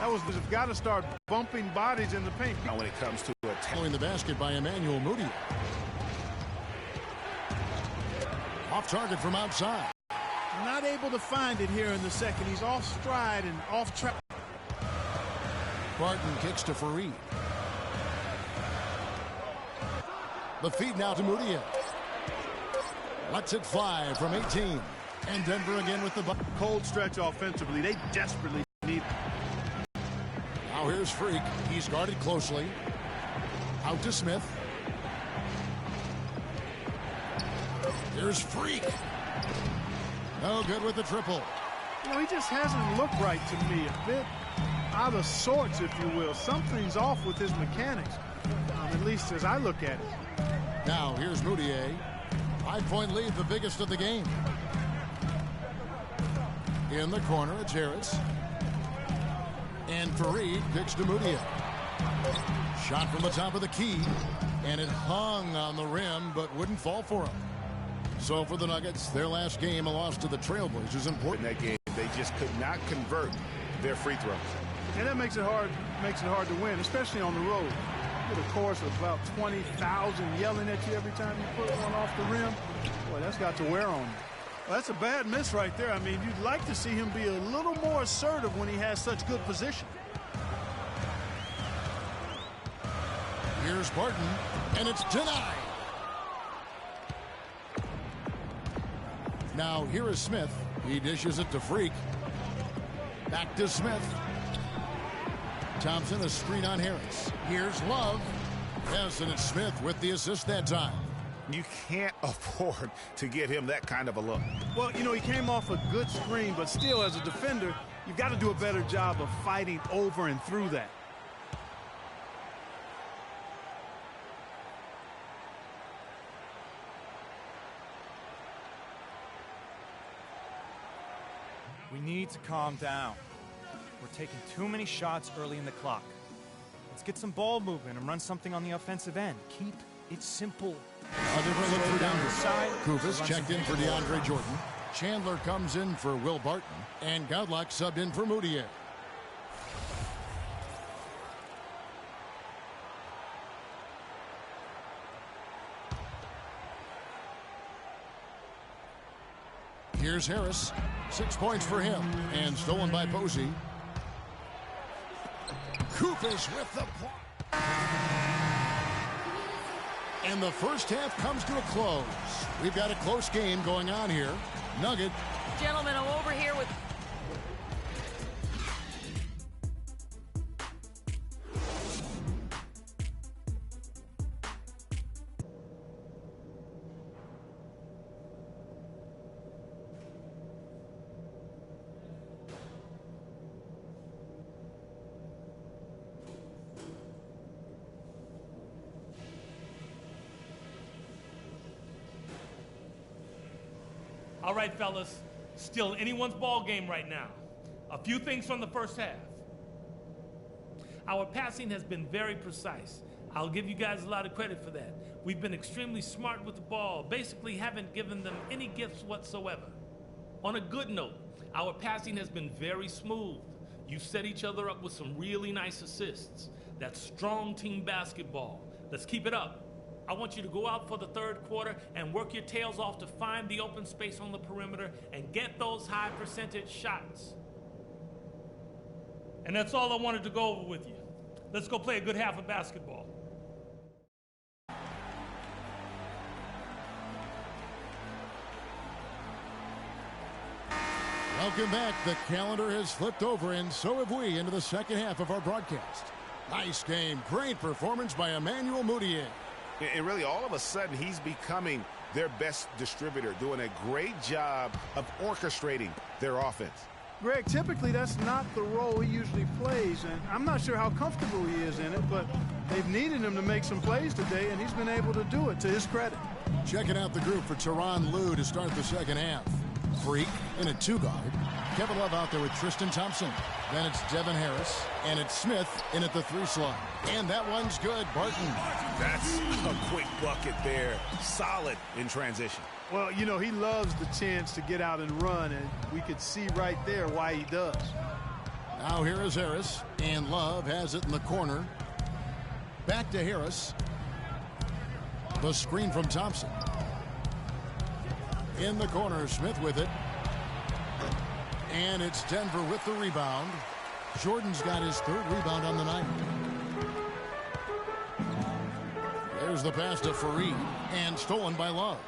That was just got to start bumping bodies in the paint. Now when it comes to attacking the basket by Emmanuel Mudiay. Off target from outside. Not able to find it here in the second. He's off stride and off track. Barton kicks to Fareed. The feed now to Mudiay. Lets it fly from 18. And Denver again with the cold stretch offensively. They desperately need it. Now here's Freak. He's guarded closely. Out to Smith. Here's Freak. No good with the triple. You know, he just hasn't looked right to me. A bit out of sorts, if you will. Something's off with his mechanics, at least as I look at it. Now here's Mudiay. 5-point lead, the biggest of the game. In the corner, it's Harris. And Fareed kicks to Mudiay. Shot from the top of the key. And it hung on the rim, but wouldn't fall for him. So for the Nuggets, their last game, a loss to the Trailblazers, important. In that game, they just could not convert their free throws. And that makes it hard to win, especially on the road. You get a chorus of about 20,000 yelling at you every time you put one off the rim. Boy, that's got to wear on you. Well, that's a bad miss right there. I mean, you'd like to see him be a little more assertive when he has such good position. Here's Barton, and it's denied. Now here is Smith. He dishes it to Freak. Back to Smith. Thompson, a screen on Harris. Here's Love. Yes, and it's Smith with the assist that time. You can't afford to get him that kind of a look. Well, you know, he came off a good screen, but still, as a defender, you've got to do a better job of fighting over and through that. We need to calm down. We're taking too many shots early in the clock. Let's get some ball movement and run something on the offensive end. Keep it simple. A different look for Denver. Kufis checked in for DeAndre Jordan. Chandler comes in for Will Barton. And Godlock subbed in for Mudiay. Here's Harris. 6 points for him. And stolen by Posey. Kufis with the block. And the first half comes to a close. We've got a close game going on here. Nugget. Gentlemen, I'm over here with... All right, fellas, still anyone's ball game right now. A few things from the first half. Our passing has been very precise. I'll give you guys a lot of credit for that. We've been extremely smart with the ball, basically haven't given them any gifts whatsoever. On a good note, our passing has been very smooth. You've set each other up with some really nice assists. That's strong team basketball. Let's keep it up. I want you to go out for the third quarter and work your tails off to find the open space on the perimeter and get those high percentage shots. And that's all I wanted to go over with you. Let's go play a good half of basketball. Welcome back. The calendar has flipped over, and so have we, into the second half of our broadcast. Nice game. Great performance by Emmanuel Mudiay. And really, all of a sudden, he's becoming their best distributor, doing a great job of orchestrating their offense. Greg, typically that's not the role he usually plays, and I'm not sure how comfortable he is in it, but they've needed him to make some plays today, and he's been able to do it to his credit. Checking out the group for Tyronn Lue to start the second half. Freak in a two-guard. Kevin Love out there with Tristan Thompson. Then it's Devin Harris, and it's Smith in at the three slot. And that one's good. Barton. That's a quick bucket there. Solid in transition. Well, you know, he loves the chance to get out and run, and we could see right there why he does. Now here is Harris, and Love has it in the corner. Back to Harris. The screen from Thompson. In the corner, Smith with it. And it's Denver with the rebound. Jordan's got his third rebound on the night. There's the pass to Fareed, and stolen by Love.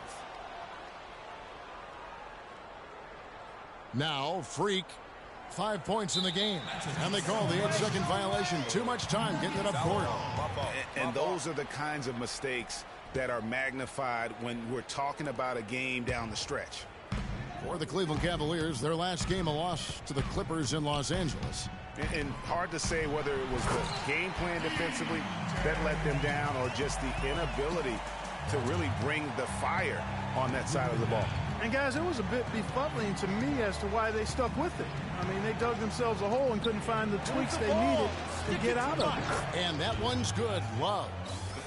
Now, Freak. 5 points in the game. And they call the 8-second violation. Too much time getting it up court. And those are the kinds of mistakes that are magnified when we're talking about a game down the stretch. For the Cleveland Cavaliers, their last game a loss to the Clippers in Los Angeles. And hard to say whether it was the game plan defensively that let them down or just the inability to really bring the fire on that side of the ball. And guys, it was a bit befuddling to me as to why they stuck with it. I mean, they dug themselves a hole and couldn't find the tweaks they needed to get out of it. And that one's good. Love.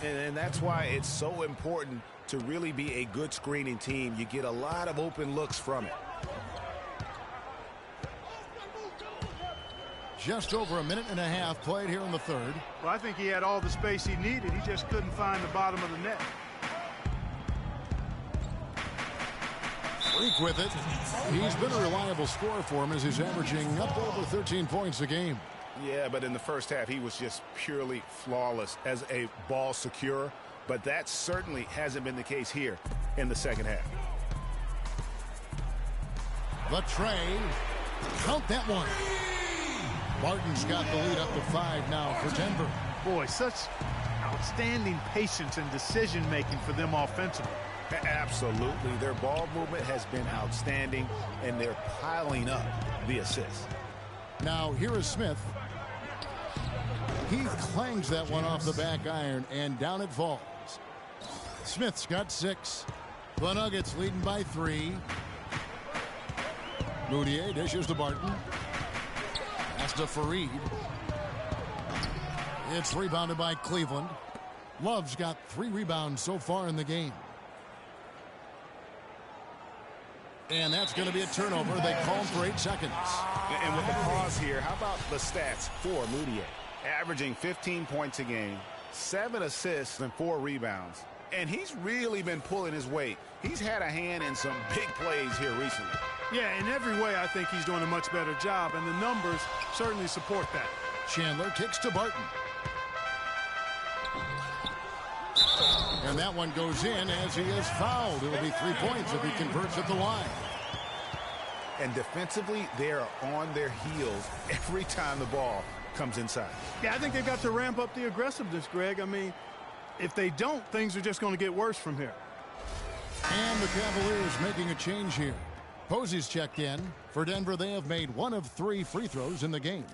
And that's why it's so important to really be a good screening team. You get a lot of open looks from it. Just over a minute and a half played here in the third. Well, I think he had all the space he needed. He just couldn't find the bottom of the net. Freak with it. He's been a reliable scorer for him as he's averaging up over 13 points a game. Yeah, but in the first half, he was just purely flawless as a ball securer. But that certainly hasn't been the case here in the second half. The tray. Count that one. Barton's got the lead up to 5 now for Denver. Boy, such outstanding patience and decision-making for them offensively. Absolutely. Their ball movement has been outstanding, and they're piling up the assists. Now, here is Smith. He clangs that one off the back iron, and down it falls. Smith's got 6. The Nuggets leading by 3. Moutier dishes to Barton. Pass to Fareed. It's rebounded by Cleveland. Love's got 3 rebounds so far in the game. And that's going to be a turnover. They call him for 8 seconds. And with the pause here, how about the stats for Moutier? Averaging 15 points a game, 7 assists, and 4 rebounds. And he's really been pulling his weight. He's had a hand in some big plays here recently. Yeah, in every way, I think he's doing a much better job, and the numbers certainly support that. Chandler kicks to Barton. And that one goes in as he is fouled. It'll be 3 points if he converts at the line. And defensively, they are on their heels every time the ball comes inside. Yeah, I think they've got to ramp up the aggressiveness, Greg. I mean, if they don't, things are just going to get worse from here. And the Cavaliers making a change here. Posey's checked in. For Denver, they have made 1 of 3 free throws in the game.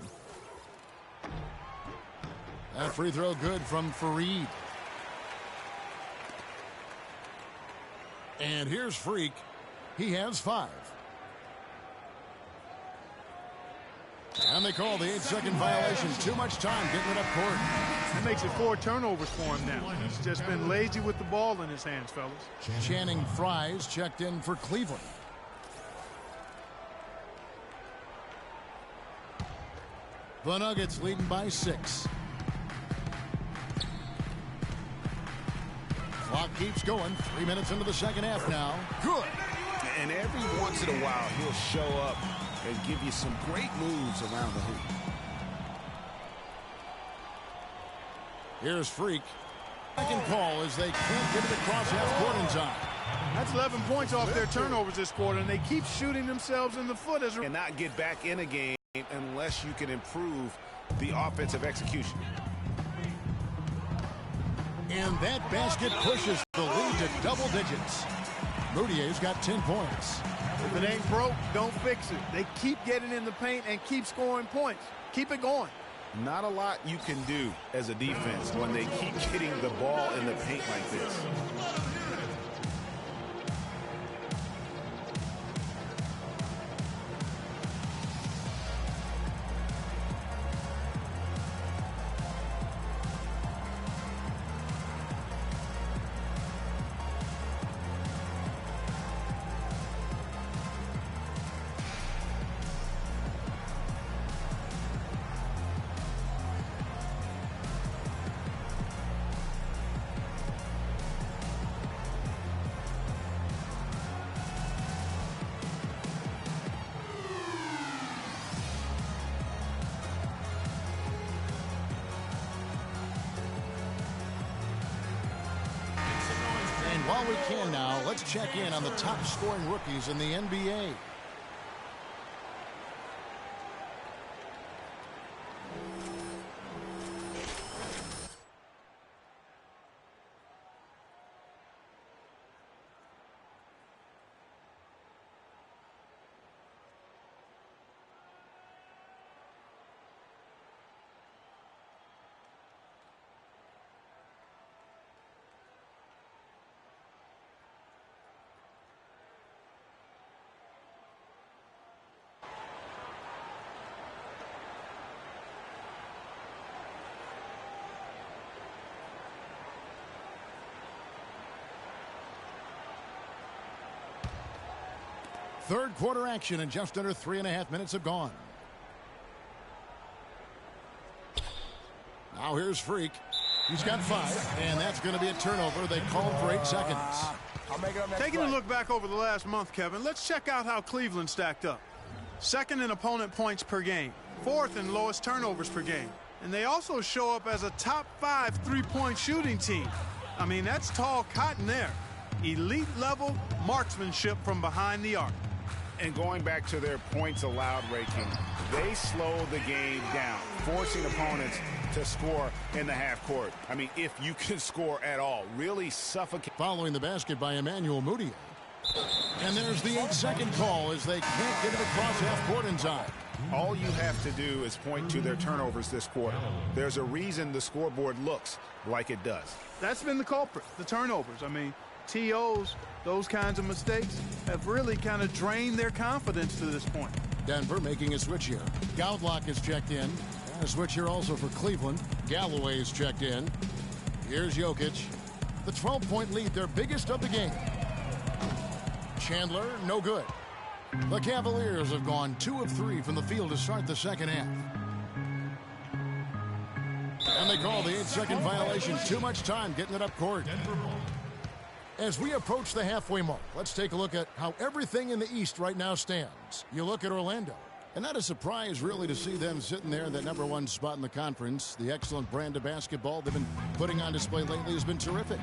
That free throw good from Fareed. And here's Freak. He has 5. And they call the 8-second violation. Too much time getting it up court. That makes it 4 turnovers for him now. He's just been lazy with the ball in his hands, fellas. Channing Frye's checked in for Cleveland. The Nuggets leading by 6. Clock keeps going. 3 minutes into the second half now. Good. And every once in a while, he'll show up and give you some great moves around the hoop. Here's Freak. Second call as they can't get it across half court in time. That's 11 points off their turnovers this quarter, and they keep shooting themselves in the foot as and not get back in a game unless you can improve the offensive execution. And that basket pushes the lead to double digits. Moutier's got 10 points. If it ain't broke, don't fix it. They keep getting in the paint and keep scoring points. Keep it going. Not a lot you can do as a defense when they keep getting the ball in the paint like this. While we can now, let's check in on the top scoring rookies in the NBA. Third quarter action and just under 3.5 minutes have gone. Now here's Freak. He's got 5, and that's going to be a turnover. They called for 8 seconds. Taking a look back over the last month, Kevin, let's check out how Cleveland stacked up. Second in opponent points per game, 4th in lowest turnovers per game. And they also show up as a top 5 three-point shooting team. I mean, that's tall cotton there. Elite level marksmanship from behind the arc. And going back to their points allowed ranking, they slow the game down, forcing opponents to score in the half court. I mean, if you can score at all, really suffocate. Following the basket by Emmanuel Mudiay. And there's the 8-second call as they can't get it across half court in time. All you have to do is point to their turnovers this quarter. There's a reason the scoreboard looks like it does. That's been the culprit, the turnovers. I mean, TOs, those kinds of mistakes have really kind of drained their confidence to this point. Denver making a switch here. Gaudlock is checked in. And a switch here also for Cleveland. Galloway is checked in. Here's Jokic. The 12-point lead, their biggest of the game. Chandler, no good. The Cavaliers have gone 2 of 3 from the field to start the second half. And they call the 8-second violation. Too much time getting it up court. As we approach the halfway mark, let's take a look at how everything in the East right now stands. You look at Orlando, and not a surprise really to see them sitting there in that #1 spot in the conference. The excellent brand of basketball they've been putting on display lately has been terrific.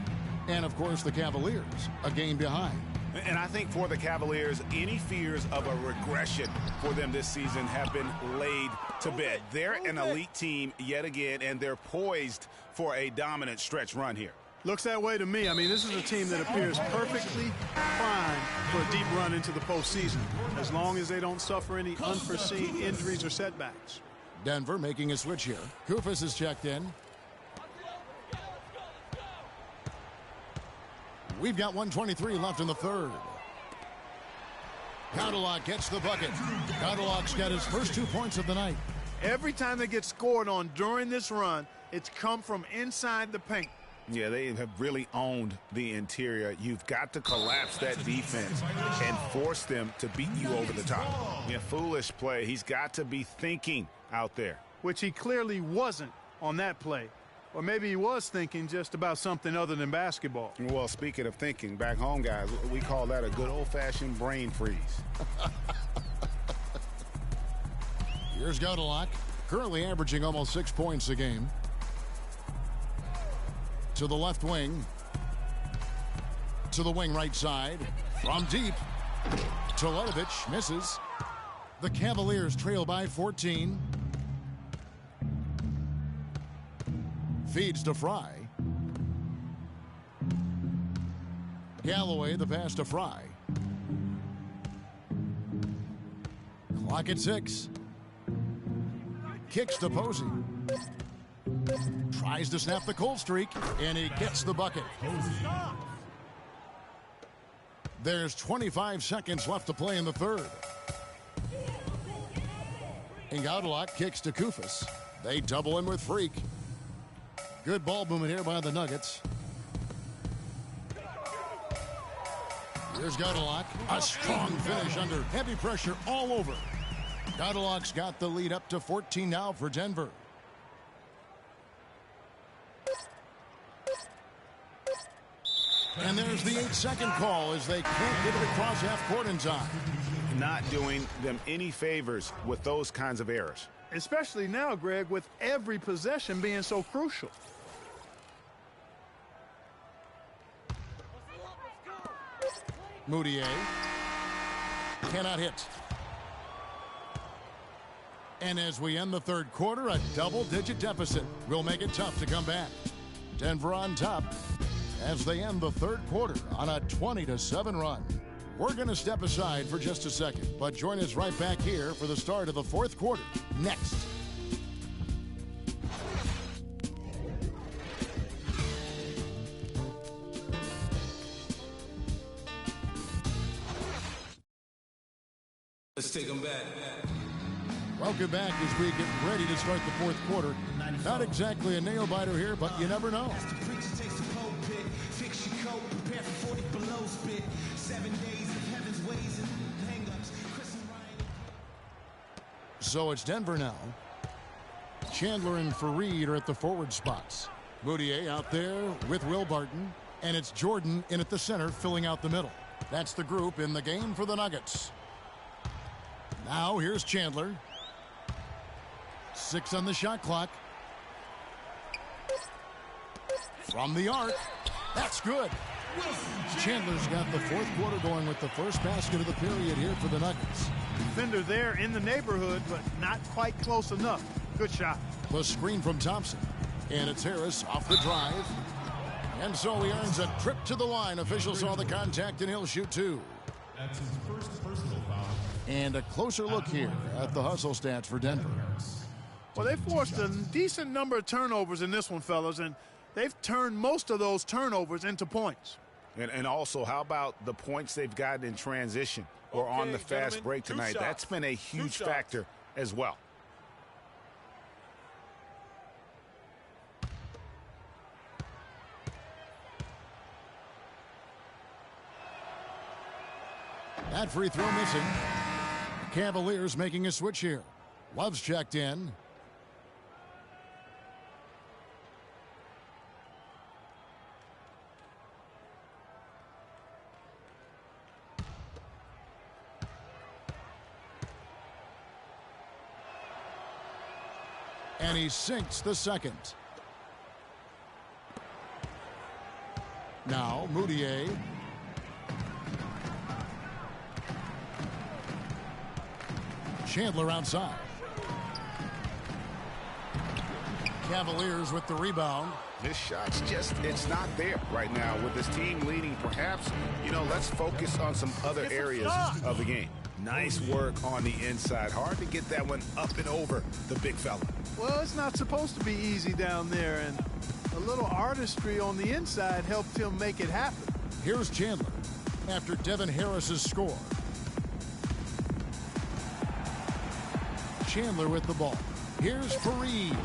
And of course the Cavaliers, a game behind. And I think for the Cavaliers, any fears of a regression for them this season have been laid to bed. They're an elite team yet again, and they're poised for a dominant stretch run here. Looks that way to me. I mean, this is a team that appears perfectly primed for a deep run into the postseason, as long as they don't suffer any unforeseen injuries or setbacks. Denver making a switch here. Koufos is checked in. We've got 1:23 left in the third. Gaudlock gets the bucket. Gaudlock's got his first 2 points of the night. Every time they get scored on during this run, it's come from inside the paint. Yeah, they have really owned the interior. You've got to collapse that defense and force them to beat you over the top. Yeah, foolish play. He's got to be thinking out there. Which he clearly wasn't on that play. Or maybe he was thinking just about something other than basketball. Well, speaking of thinking, back home, guys, we call that a good old-fashioned brain freeze. Here's Gaudlock, currently averaging almost 6 points a game. To the left wing. To the wing right side. From deep. Teletovic misses. The Cavaliers trail by 14. Feeds to Fry. Galloway, the pass to Fry. Clock at 6. Kicks to Posey. Tries to snap the cold streak, and he gets the bucket. There's 25 seconds left to play in the third. And Gaudlock kicks to Koufos. They double him with Freak. Good ball movement here by the Nuggets. Here's Gaudlock. A strong finish under heavy pressure all over. Gaudlock's got the lead up to 14 now for Denver. And there's the 8-second call as they can't get it across half court in time. Not doing them any favors with those kinds of errors. Especially now, Greg, with every possession being so crucial. Mudiay cannot hit. And as we end the third quarter, a double-digit deficit will make it tough to come back. Denver on top as they end the third quarter on a 20-7 run. We're going to step aside for just a second, but join us right back here for the start of the fourth quarter next. Let's take them back. Welcome back as we get ready to start the fourth quarter. Not exactly a nail-biter here, but you never know. So it's Denver now. Chandler and Faried are at the forward spots. Mudiay out there with Will Barton. And it's Jordan in at the center, filling out the middle. That's the group in the game for the Nuggets. Now here's Chandler. 6 on the shot clock. From the arc. That's good. Chandler's got the fourth quarter going with the first basket of the period here for the Nuggets. Defender there in the neighborhood, but not quite close enough. Good shot. The screen from Thompson. And it's Harris off the drive. And so he earns a trip to the line. Officials saw the contact, and he'll shoot 2. That's his first personal foul. And a closer look here at the hustle stats for Denver. Well, they forced a decent number of turnovers in this one, fellas, and they've turned most of those turnovers into points. And also, how about the points they've gotten in transition or on the fast break tonight? That's been a huge factor as well. That free throw missing. Cavaliers making a switch here. Love's checked in. And he sinks the second. Now Mudiay. Chandler outside. Cavaliers with the rebound. This shot's just, it's not there right now with this team leading. Perhaps, let's focus on some other areas of the game. Nice work on the inside. Hard to get that one up and over the big fella. Well, it's not supposed to be easy down there, and a little artistry on the inside helped him make it happen. Here's Chandler after Devin Harris's score. Chandler with the ball. Here's Faried.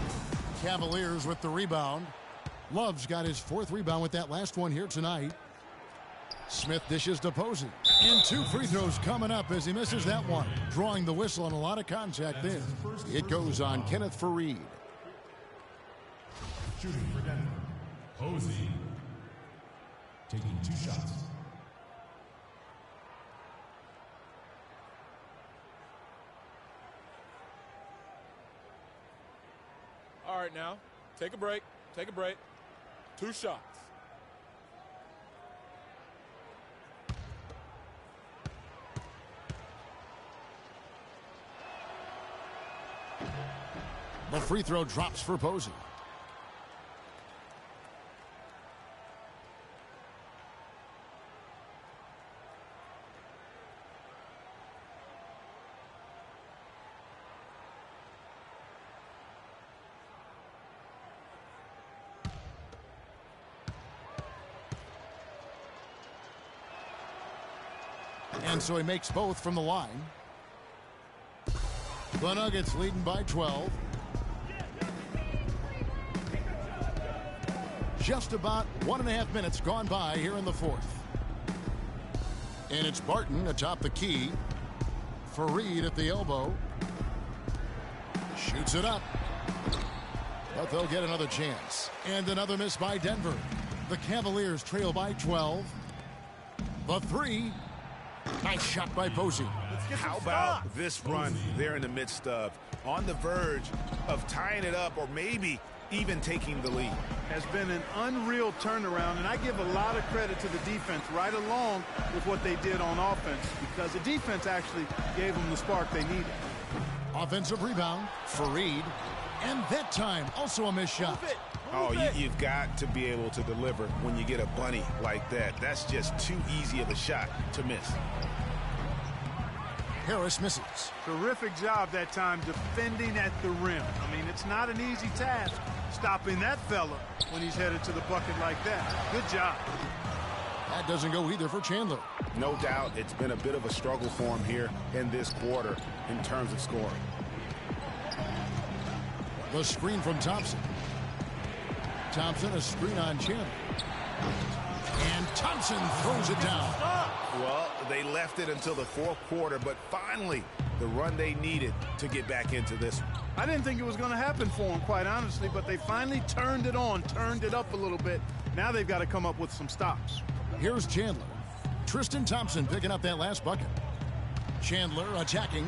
Cavaliers with the rebound. Love's got his 4th rebound with that last one here tonight. Smith dishes to Posey. And 2 free throws coming up as he misses that one. Drawing the whistle on a lot of contact there. It goes on Kenneth Faried. Shooting for Denver. Posey. Taking 2 shots. All right, now, take a break. Take a break. 2 shots. The free throw drops for Posey. And so he makes both from the line. The Nuggets leading by 12. Just about 1.5 minutes gone by here in the fourth. And it's Barton atop the key. Faried at the elbow. Shoots it up. But they'll get another chance. And another miss by Denver. The Cavaliers trail by 12. The 3. Nice shot by Posey. How about this run they're in the midst of? On the verge of tying it up or maybe even taking the lead. Has been an unreal turnaround, and I give a lot of credit to the defense right along with what they did on offense, because the defense actually gave them the spark they needed. Offensive rebound, Fareed. And that time, also a missed shot. You've got to be able to deliver when you get a bunny like that. That's just too easy of a shot to miss. Harris misses. Terrific job that time defending at the rim. I mean, it's not an easy task stopping that fella when he's headed to the bucket like that. Good job. That doesn't go either for Chandler. No doubt it's been a bit of a struggle for him here in this quarter in terms of scoring. The screen from Thompson. Thompson, a screen on Chandler. And Thompson throws it down. Well, they left it until the fourth quarter, but finally the run they needed to get back into this one. I didn't think it was going to happen for them, quite honestly, but they finally turned it on, turned it up a little bit. Now they've got to come up with some stops. Here's Chandler. Tristan Thompson picking up that last bucket. Chandler attacking.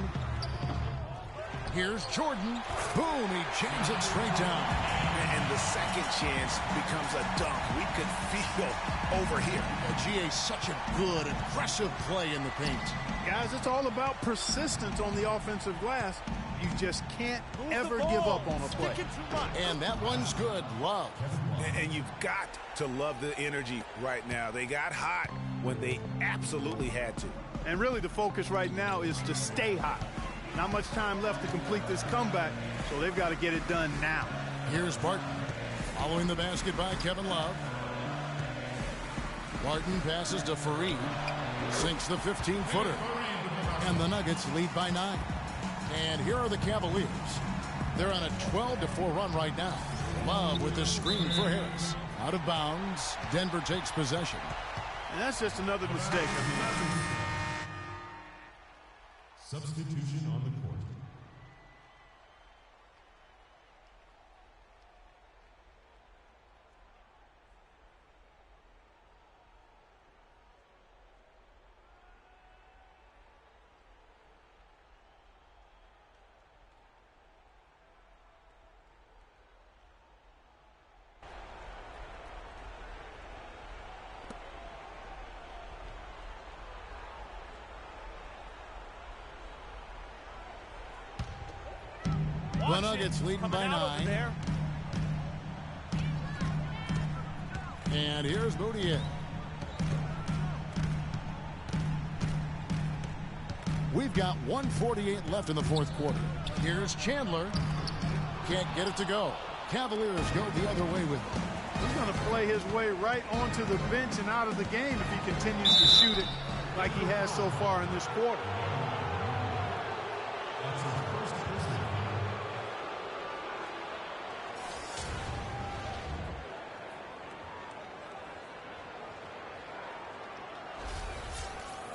Here's Jordan. Boom, he jams it straight down. And the second chance becomes a dunk. We could feel over here. GA, such a good, aggressive play in the paint. Guys, it's all about persistence on the offensive glass. You just can't ever give up on a play. And that one's good. Love. And you've got to love the energy right now. They got hot when they absolutely had to. And really the focus right now is to stay hot. Not much time left to complete this comeback, so they've got to get it done now. Here's Barton. Following the basket by Kevin Love. Barton passes to Fareed. Sinks the 15-footer. And the Nuggets lead by 9. And here are the Cavaliers. They're on a 12-4 run right now. Love with the screen for Harris. Out of bounds. Denver takes possession. And that's just another mistake. Substitution on the court. The Nuggets leading by 9. And here's Moutier. We've got 1:48 left in the fourth quarter. Here's Chandler. Can't get it to go. Cavaliers go the other way with it. He's going to play his way right onto the bench and out of the game if he continues to shoot it like he has so far in this quarter.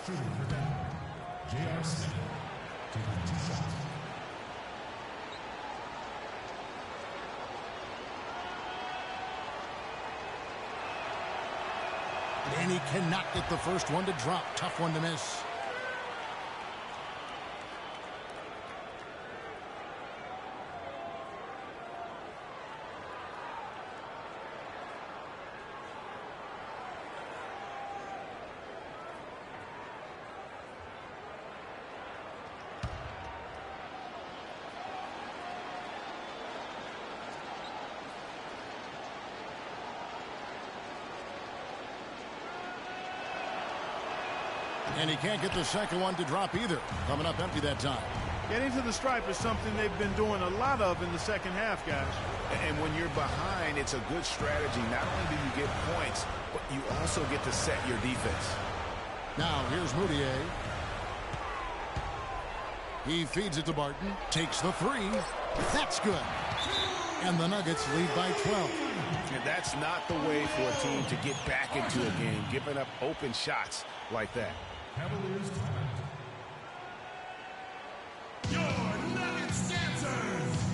Shooting for Denver, J.R. Smith, taking 2 shots. And he cannot get the first one to drop. Tough one to miss. And he can't get the second one to drop either. Coming up empty that time. Getting to the stripe is something they've been doing a lot of in the second half, guys. And when you're behind, it's a good strategy. Not only do you get points, but you also get to set your defense. Now here's Moutier. He feeds it to Barton. Takes the 3. That's good. And the Nuggets lead by 12. And that's not the way for a team to get back into a game, giving up open shots like that. Cavaliers timeout. Your Nuggets dancers.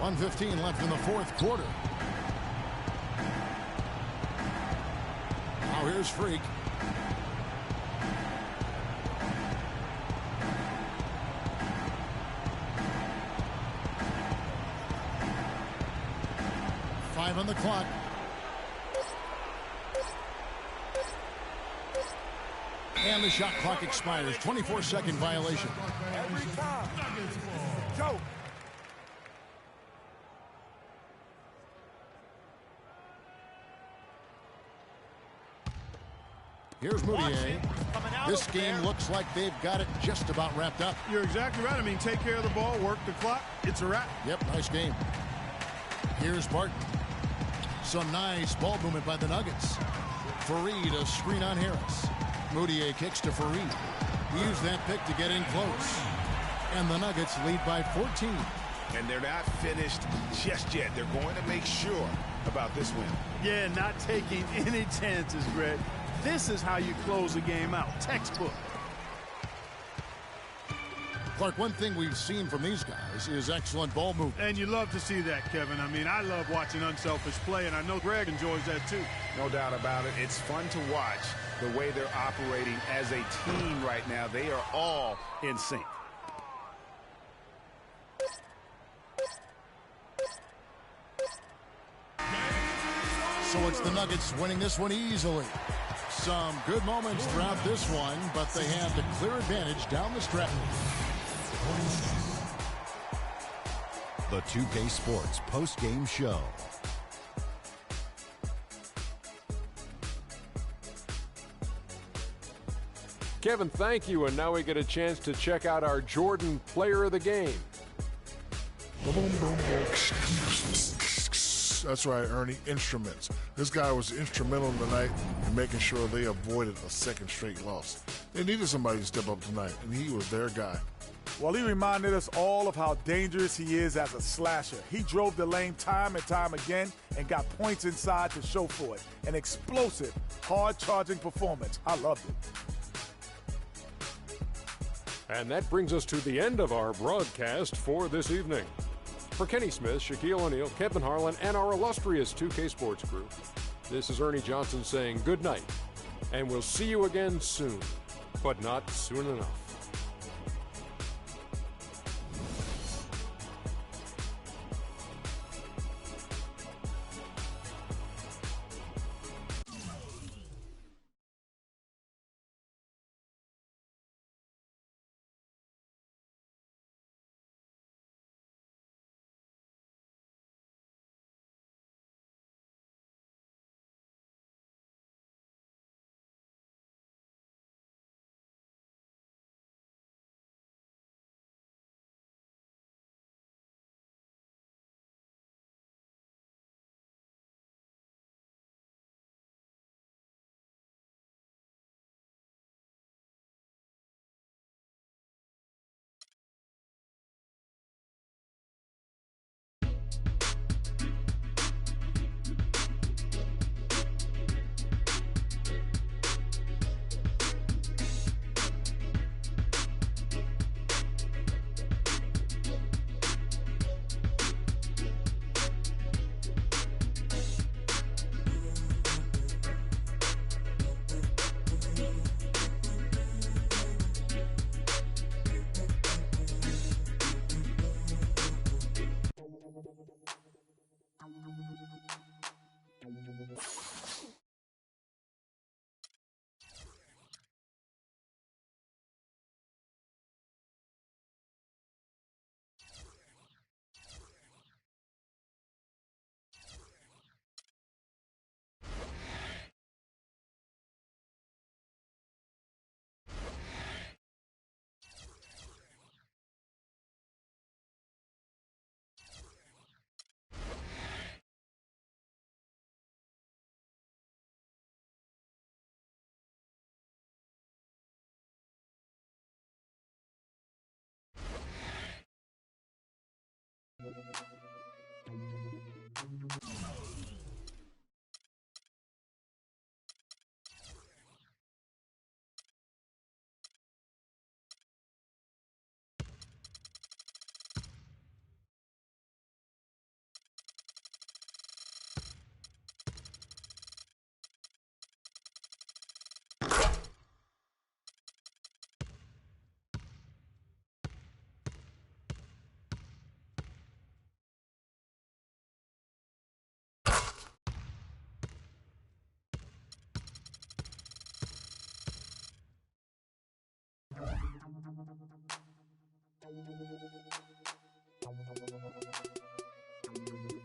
1:15 left in the fourth quarter. Now here's Freak. Five on the clock. And the shot clock expires. 24-second violation. Every time. Go. Here's Moutier. This game looks like they've got it just about wrapped up. You're exactly right. I mean, take care of the ball, work the clock. It's a wrap. Yep, nice game. Here's Barton. Some nice ball movement by the Nuggets. Fareed, a screen on Harris. Moutier kicks to Fareed. He used that pick to get in close. And the Nuggets lead by 14. And they're not finished just yet. They're going to make sure about this win. Yeah, not taking any chances, Greg. This is how you close a game out. Textbook. Clark, one thing we've seen from these guys is excellent ball movement. And you love to see that, Kevin. I mean, I love watching unselfish play, and I know Greg enjoys that too. No doubt about it. It's fun to watch the way they're operating as a team right now. They are all in sync. So it's the Nuggets winning this one easily. Some good moments throughout this one, but they have the clear advantage down the stretch. The 2K Sports post-game show. Kevin, thank you. And now we get a chance to check out our Jordan Player of the Game. Boom, boom, boom, boom. That's right, Ernie. Instruments. This guy was instrumental tonight in making sure they avoided a second straight loss. They needed somebody to step up tonight, and he was their guy. Well, he reminded us all of how dangerous he is as a slasher. He drove the lane time and time again and got points inside to show for it. An explosive, hard-charging performance. I loved it. And that brings us to the end of our broadcast for this evening. For Kenny Smith, Shaquille O'Neal, Kevin Harlan, and our illustrious 2K Sports crew, this is Ernie Johnson saying good night, and we'll see you again soon, but not soon enough.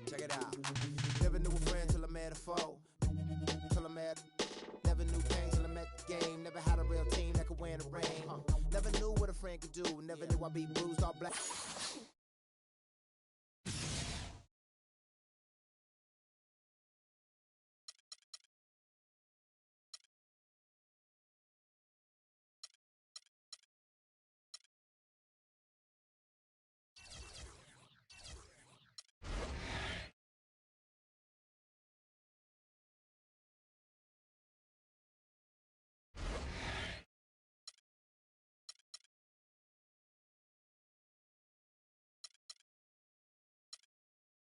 Check it out. Never knew a friend till I met a foe. Never knew pain till I met the game. Never had a real team that could win a ring. Never knew what a friend could do. Never knew I'd be bruised all black.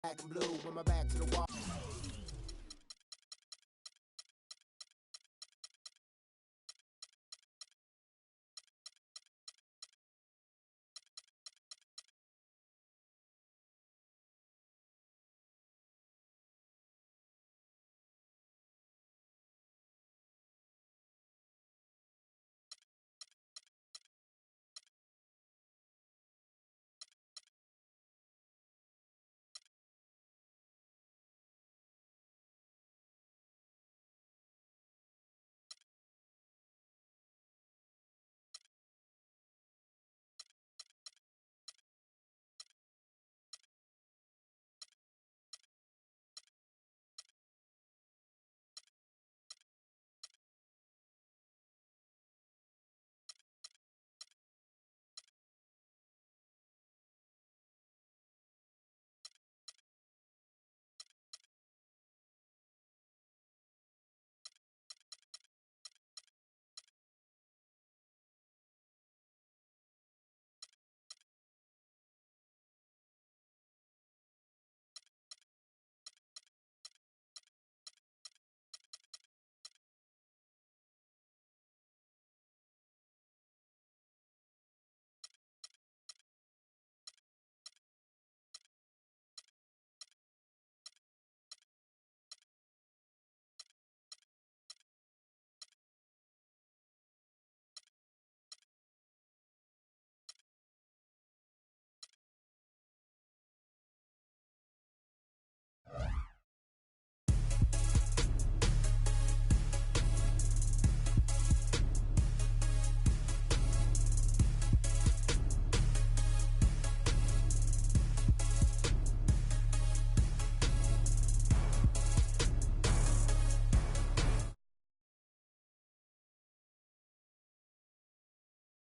Black and blue with my back to the wall.